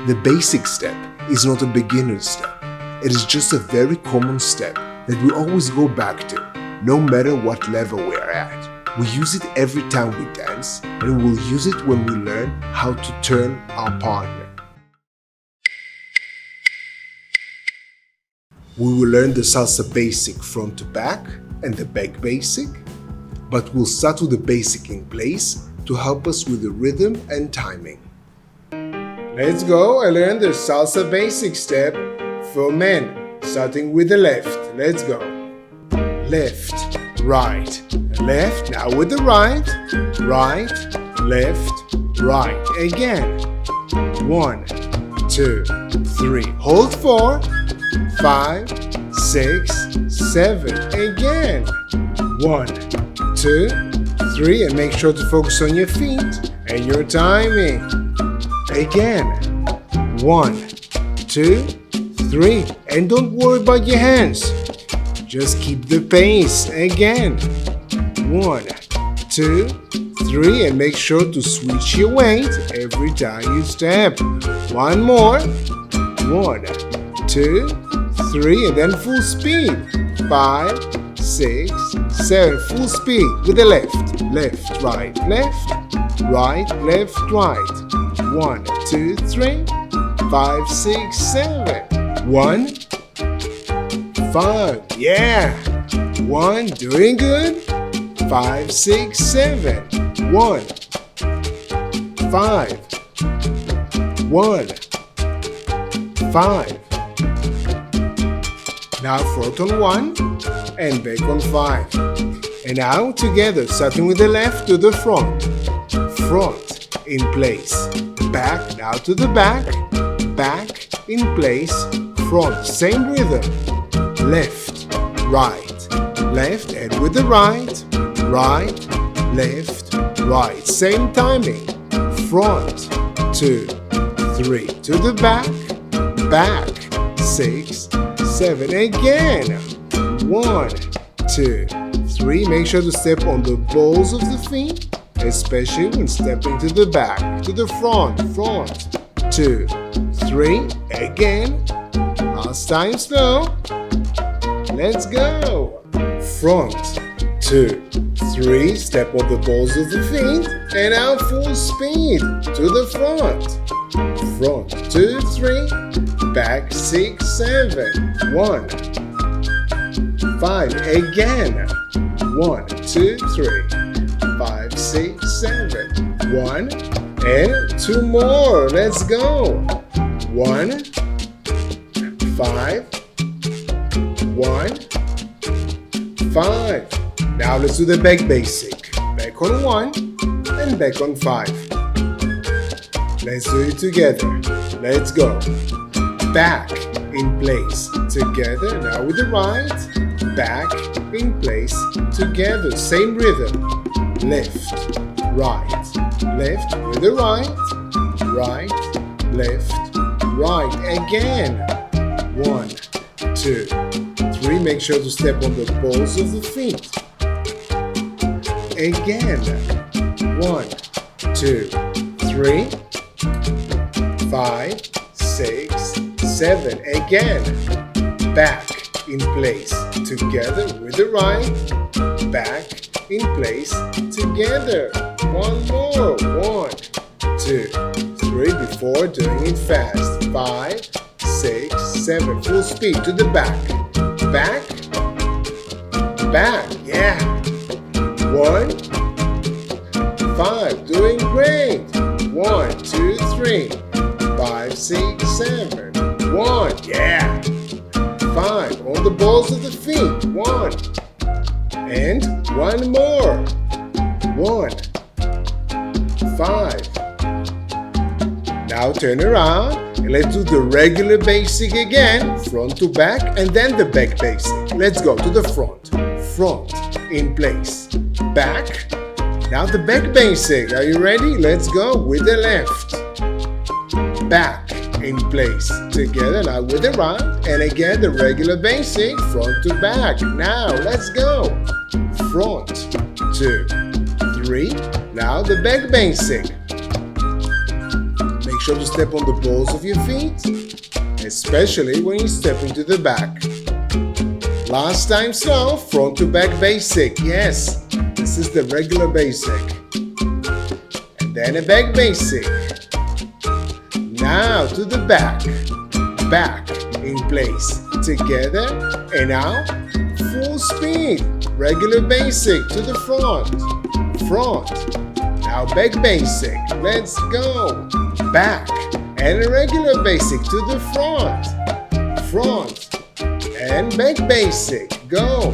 The basic step is not a beginner's step. It is just a very common step that we always go back to, no matter what level we are at. We use it every time we dance, and we'll use it when we learn how to turn our partner. We will learn the salsa basic front to back and the back basic, but we'll start with the basic in place to help us with the rhythm and timing. Let's go and learn the salsa basic step for men, starting with the left. Let's go. Left, right, left. Now with the right, right, left, right. Again. 1, 2, 3. Hold 4, 5, 6, 7. Again. 1, 2, 3. And make sure to focus on your feet and your timing. Again. 1, 2, 3. And don't worry about your hands. Just keep the pace. Again. 1, 2, 3. And make sure to switch your weight every time you step. One more. 1, 2, 3. And then full speed. 5, 6, 7. Full speed with the left. Left, right, left. Right, left, right. 1, 2, 3, 5, 6, 7. 1, 5. Yeah. 1. Doing good. 5, 6, 7. 1, 5. 1, 5. Now front on 1 and back on 5. And now together, starting with the left to the front. Front in place. Back now to the back. Back in place. Front. Same rhythm. Left, right, left, and with the right, right, left, right. Same timing. Front, 2, 3. To the back, back, 6, 7. Again. 1, 2, 3. Make sure to step on the balls of the feet, especially when stepping to the back, to the front, front. 2, 3. Again. Last time slow. Let's go. Front, 2, 3. Step on the balls of the feet. And now full speed to the front. Front, 2, 3. Back, 6, 7. 1, 5. Again. 1, 2, 3. 5, 6, 7. 1. And 2 more. Let's go. 1, 5. 1, 5. Now let's do the back basic. Back on 1 and back on 5. Let's do it together. Let's go. Back in place together. Now with the right. Back in place together. Same rhythm. Left, right, left with the right. Right, left, right. Again. 1, 2, 3. Make sure to step on the balls of the feet. Again. 1, 2, 3. 5, 6, 7. Again. Back in place together with the right. Back in place together. One more. 1, 2, 3. Before doing it fast. 5, 6, 7. Full speed to the back. Back. Back. Yeah. 1, 5. Doing great. 1, 2, 3. 5, 6, 7. 1. Yeah. 5. On the balls of the feet. 1. And 1 more. 1, 5. Now turn around. And let's do the regular basic again, front to back, and then the back basic. Let's go to the front. Front in place. Back. Now the back basic. Are you ready? Let's go with the left. Back in place. Together now with the right. And again the regular basic, front to back. Now let's go. Front, 2, 3. Now the back basic. sure to step on the balls of your feet, especially when you step into the back. Last time slow, front to back basic. Yes, this is the regular basic. And then a back basic. Now to the back. Back in place. Together. And now, full speed. Regular basic to the front. Front. Now back basic. Let's go. Back. And a regular basic to the front. Front. And back basic. Go.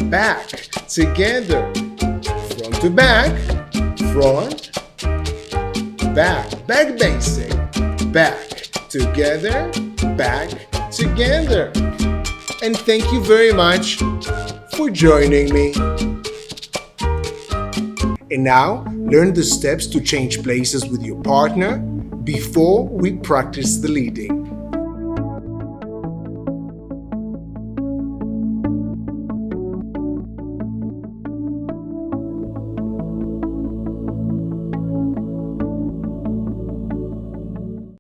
Back. Together. Front to back. Front. Back. Back basic. Back. Together. Back. Together. And thank you very much for joining me. And now, learn the steps to change places with your partner before we practice the leading.